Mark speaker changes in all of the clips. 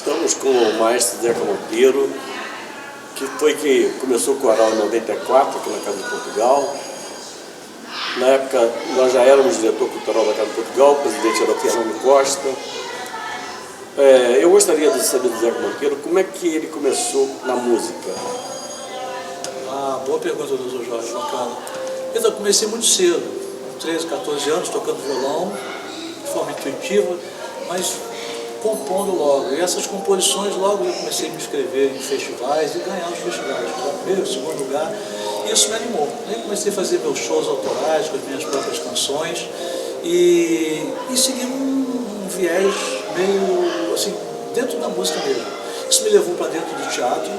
Speaker 1: Estamos com o maestro Zeca Monteiro, que começou o coral em 94, aqui na Casa de Portugal. Na época, nós já éramos diretor cultural da Casa de Portugal, o presidente era o Fernando Costa. Eu gostaria de saber do Zeca Monteiro como é que ele começou na música.
Speaker 2: Boa pergunta, doutor Jorge, bacana. Eu comecei muito cedo, com 13, 14 anos, tocando violão, de forma intuitiva, mas compondo logo. E essas composições, logo eu comecei a me inscrever em festivais e ganhar os festivais, primeiro, segundo lugar, e isso me animou. Aí comecei a fazer meus shows autorais com as minhas próprias canções e segui um viés meio assim, dentro da música mesmo. Isso me levou para dentro do teatro,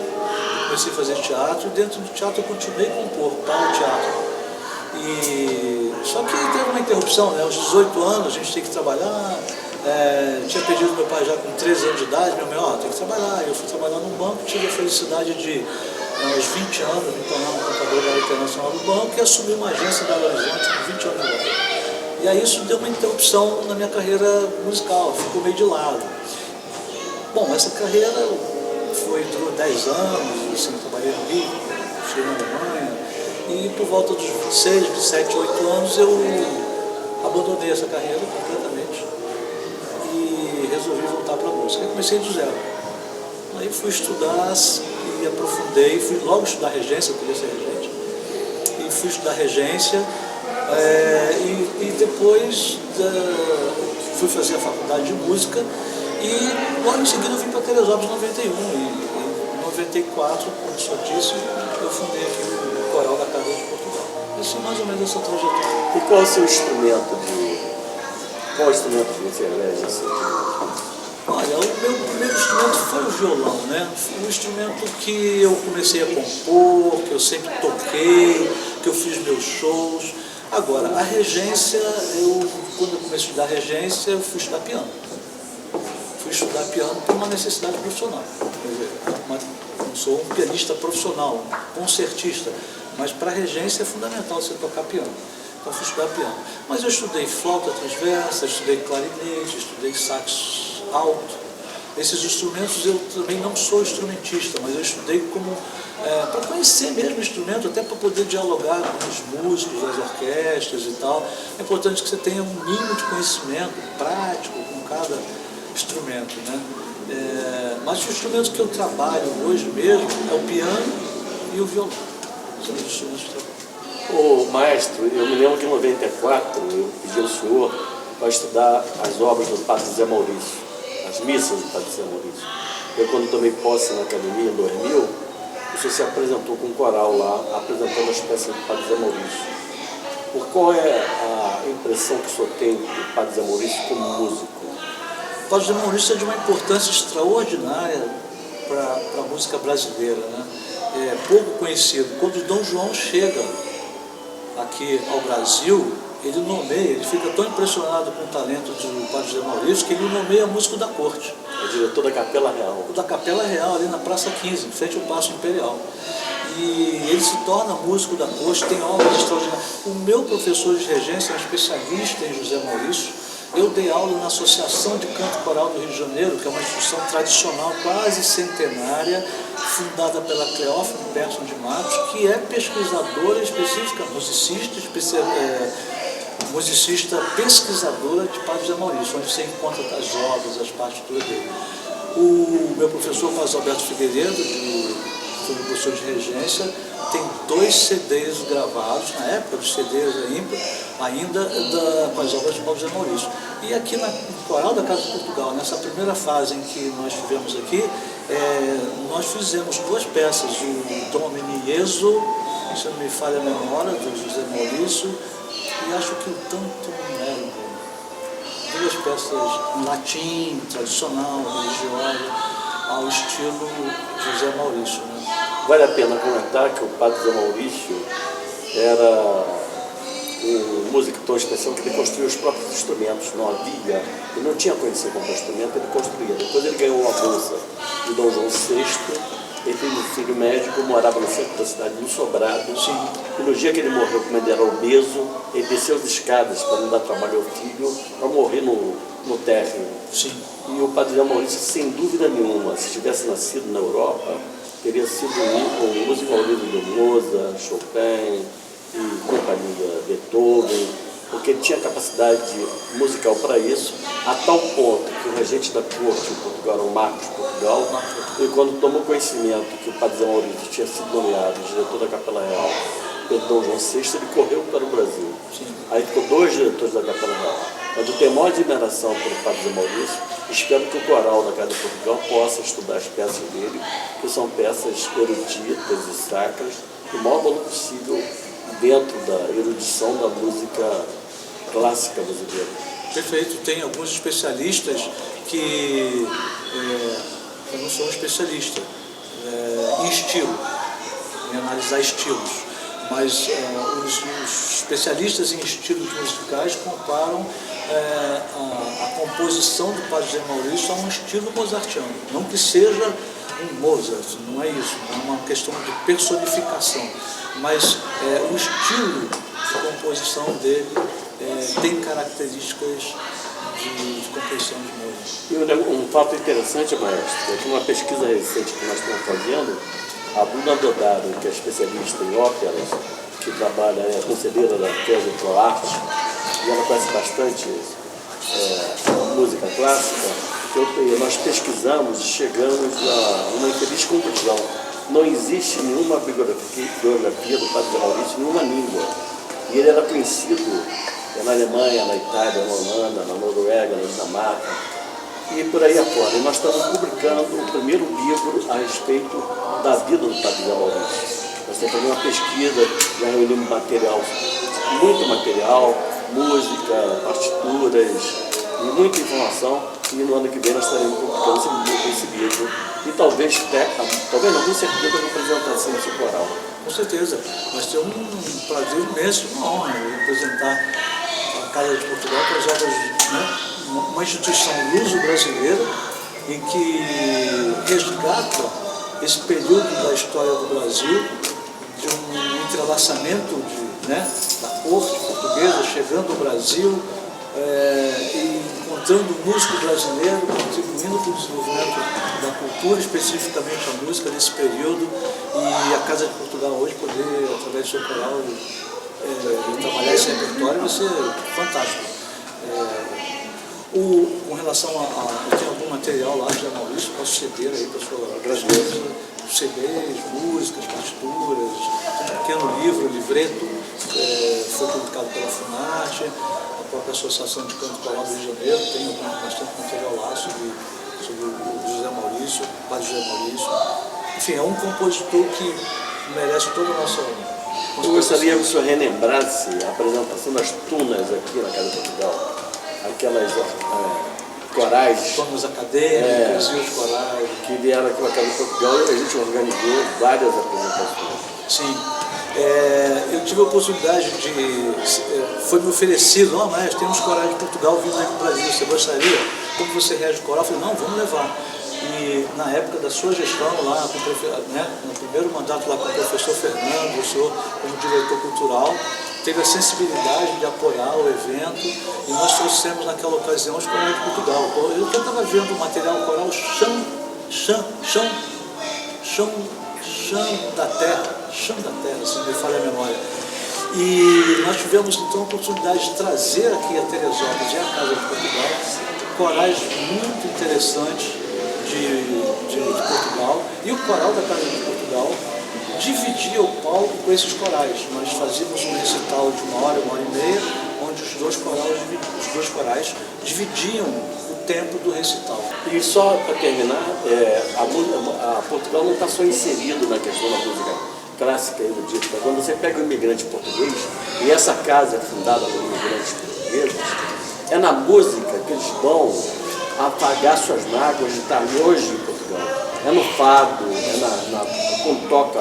Speaker 2: comecei a fazer teatro, e dentro do teatro eu continuei a compor para o teatro. Só que teve uma interrupção, né? Aos 18 anos a gente tem que trabalhar. Tinha pedido meu pai já com 13 anos de idade, minha mãe, tem que trabalhar. Eu fui trabalhar num banco, tive a felicidade de, aos 20 anos, me tornar um contador da área internacional do banco e assumir uma agência da Belo Horizonte com 20 anos de idade. E aí isso deu uma interrupção na minha carreira musical, ficou meio de lado. Bom, essa carreira durou 10 anos, assim, trabalhei no Rio, cheguei na Alemanha, e por volta dos 26, 27, 8 anos eu abandonei essa carreira completamente e resolvi voltar para a música. Aí comecei do zero. Aí fui estudar e aprofundei, fui logo estudar regência, eu queria ser regente, e fui estudar regência, e depois fui fazer a faculdade de música e logo em seguida eu vim para Teresópolis em 91 e em 94, como o senhor disse, eu fundei aqui o Coral da Casa de Portugal. Isso é mais ou menos essa trajetória.
Speaker 1: E qual é o seu instrumento Qual instrumento que você elege assim?
Speaker 2: Olha, o meu primeiro instrumento foi o violão, né? Foi um instrumento que eu comecei a compor, que eu sempre toquei, que eu fiz meus shows. Agora, a regência, quando eu comecei a estudar regência, eu fui estudar piano. Fui estudar piano por uma necessidade profissional. Eu sou um pianista profissional, um concertista, mas para a regência é fundamental você tocar piano. Então fui estudar piano. Mas eu estudei flauta transversa, estudei clarinete, estudei sax alto. Esses instrumentos eu também não sou instrumentista, mas eu estudei como para conhecer mesmo o instrumento, até para poder dialogar com os músicos das orquestras e tal. É importante que você tenha um mínimo de conhecimento prático com cada instrumento, né? Mas os instrumentos que eu trabalho hoje mesmo é o piano e o violão. São os instrumentos que eu trabalho.
Speaker 1: Ô maestro, eu me lembro que em 94 eu pedi ao senhor para estudar as obras do Padre Zé Maurício, as missas do Padre Zé Maurício. Eu, quando tomei posse na academia em 2000, o senhor se apresentou com um coral lá, apresentando as peças do Padre Zé Maurício. Qual é a impressão que o senhor tem do Padre Zé Maurício como músico?
Speaker 2: O Padre Zé Maurício é de uma importância extraordinária para a música brasileira, né? É pouco conhecido. Quando o Dom João chega aqui ao Brasil, ele fica tão impressionado com o talento do Padre Zé Maurício que ele nomeia músico da corte.
Speaker 1: É diretor da Capela Real.
Speaker 2: Da Capela Real, ali na Praça 15, em frente ao Paço Imperial. E ele se torna músico da corte, tem obras extraordinárias. O meu professor de regência é um especialista em José Maurício. Eu dei aula na Associação de Canto Coral do Rio de Janeiro, que é uma instituição tradicional, quase centenária, fundada pela Cleófilo Persson de Matos, que é pesquisadora específica, musicista pesquisadora de Padre Zé Maurício, onde você encontra as obras, as partituras dele. O meu professor Carlos Alberto Figueiredo, que foi meu professor de regência, tem 2 CDs gravados, na época dos CDs ainda com as obras de Padre Zé Maurício. E aqui no Coral da Casa de Portugal, nessa primeira fase em que nós tivemos aqui, nós fizemos 2 peças, o Domini Jesu, se não me falha a memória, do José Maurício, e acho que o Tantum Ergo. 2 peças em latim, tradicional, religiosa, ao estilo José Maurício, né?
Speaker 1: Vale a pena comentar que o Padre Zé Maurício era um músico tão especial que ele construiu os próprios instrumentos, não havia, ele não tinha conhecido como instrumento, ele construía. Depois ele ganhou uma bolsa de Dom João VI. Ele teve um filho médico, morava no centro da cidade, no Sobrado.
Speaker 2: Sim.
Speaker 1: E no dia que ele morreu, como ele era obeso, ele desceu as escadas para não dar trabalho ao filho, para morrer no térreo.
Speaker 2: Sim.
Speaker 1: E o padre Zé Maurício, sem dúvida nenhuma, se tivesse nascido na Europa, teria sido um músico ao nível de Mozart, Chopin e companhia, Beethoven, porque ele tinha capacidade musical para isso, a tal ponto que o regente da corte de Portugal era o Marcos de Portugal, e quando tomou conhecimento que o padre Zé Maurício tinha sido nomeado diretor da Capela Real pelo Dom João VI, ele correu para o Brasil.
Speaker 2: Sim.
Speaker 1: Aí ficou 2 diretores da Capela Real. Mas eu tenho a maior admiração pelo padre Zé Maurício, espero que o coral da Casa de Portugal possa estudar as peças dele, que são peças eruditas e sacras, do maior valor possível dentro da erudição da música clássica brasileira.
Speaker 2: Perfeito. Tem alguns especialistas que eu não sou um especialista em estilo, em analisar estilos, mas os especialistas em estilos musicais comparam a composição do padre Zé Maurício a um estilo mozartiano. Não que seja um Mozart, não é isso, não é uma questão de personificação, mas o estilo de composição dele tem características de composição de Mozart.
Speaker 1: E um fato interessante, maestro, é que uma pesquisa recente que nós estamos fazendo, a Bruna Dodaro, que é especialista em óperas, que trabalha, é conselheira da Casa de Arte, e ela conhece bastante música clássica, nós pesquisamos e chegamos a uma infeliz conclusão. Não existe nenhuma biografia do padre Zé Maurício em nenhuma língua. E ele era conhecido na Alemanha, na Itália, na Holanda, na Noruega, na Dinamarca e por aí afora. E nós estamos publicando o primeiro livro a respeito da vida do padre Zé Maurício. Nós estamos fazendo uma pesquisa, já reunimos muito material, música, partituras e muita informação. E no ano que vem nós estaremos publicando esse livro. E talvez não, com certeza, a representação desse coral.
Speaker 2: Com certeza. Nós temos um prazer imenso, uma honra representar a Casa de Portugal para as obras, né? Uma instituição luso-brasileira em que resgata esse período da história do Brasil, de um entrelaçamento da corte portuguesa chegando ao Brasil, e encontrando o músico brasileiro, contribuindo para o desenvolvimento da cultura, especificamente a música nesse período, e a Casa de Portugal hoje poder, através do seu coral, trabalhar esse repertório vai ser fantástico. Com relação eu tenho algum material lá de Maurício, posso ceder aí para a sua grandeza, CDs, músicas, partituras, um pequeno livreto, foi publicado pela FUNAT, a própria Associação de Canto Coral do Rio de Janeiro, tem bastante material lá sobre o José Maurício, o padre José Maurício. Enfim, é um compositor que merece toda a nossa consideração.
Speaker 1: Eu gostaria que o senhor relembrasse a apresentação das tunas aqui na Casa de Portugal, aquelas corais.
Speaker 2: Tunas acadêmicas e os corais.
Speaker 1: Que vieram aqui na Casa de Portugal e a gente organizou várias apresentações.
Speaker 2: Sim. Eu tive a oportunidade foi me oferecido, mas tem uns corais de Portugal vindo aí para o Brasil, você gostaria? Como você rege o coral? Eu falei, não, vamos levar. E na época da sua gestão lá, no primeiro mandato lá com o professor Fernando, o senhor como diretor cultural, teve a sensibilidade de apoiar o evento e nós trouxemos naquela ocasião os corais de Portugal. Eu estava vendo o material coral Chão da Terra, se me falha a memória. E nós tivemos então a oportunidade de trazer aqui a Teresópolis e a Casa de Portugal corais muito interessantes de Portugal, e o coral da Casa de Portugal dividia o palco com esses corais. Nós fazíamos um recital de 1 hora, 1h30, onde os dois corais dividiam o tempo do recital.
Speaker 1: E só para terminar, a Portugal não está só inserido na questão da música clássica e erudita. Quando você pega o imigrante português, e essa casa é fundada por imigrantes portugueses, é na música que eles vão apagar suas mágoas de estar longe de Portugal. É no fado, quando toca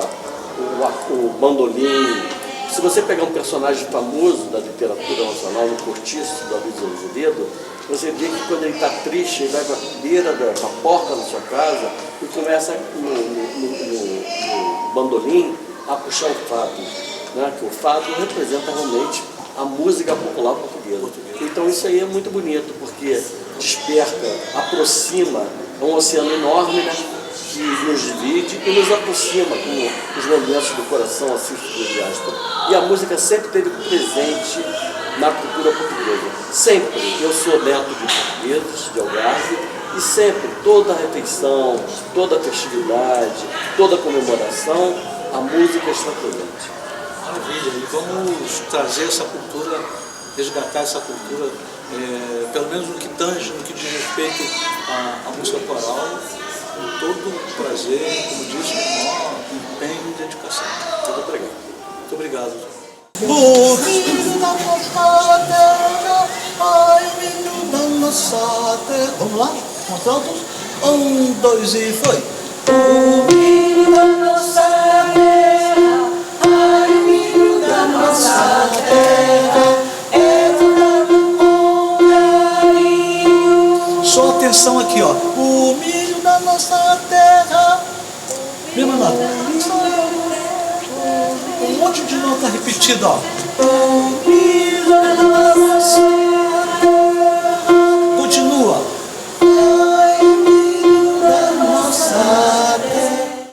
Speaker 1: o bandolim, Se você pegar um personagem famoso da literatura nacional, no Cortiço, do Aloysio Azevedo, você vê que quando ele está triste, ele vai para a beira da porta da sua casa e começa no bandolim a puxar o fado, né? Que o fado representa realmente a música popular portuguesa. Então isso aí é muito bonito, porque desperta, aproxima, é um oceano enorme, né? Que nos divide e nos aproxima com os momentos do coração assim entusiasta. E a música sempre esteve presente na cultura portuguesa. Sempre. Eu sou neto de portugueses, de Algarve, e sempre, toda refeição, toda festividade, toda comemoração, a música está presente.
Speaker 2: Maravilha, e vamos trazer essa cultura, resgatar essa cultura, pelo menos no que tange, no que diz respeito à música coral, com todo prazer, como disse, com empenho e dedicação.
Speaker 1: Muito obrigado.
Speaker 2: Muito obrigado.
Speaker 3: O menino da nossa terra, ai menino da nossa terra. Vamos lá? Contraltos? 1, 2 e foi. O menino da nossa terra, ai menino da nossa terra, é tudo com carinho. Só atenção aqui, ó. O milho da nossa terra. Mesma nota. Um monte de nota repetida, ó.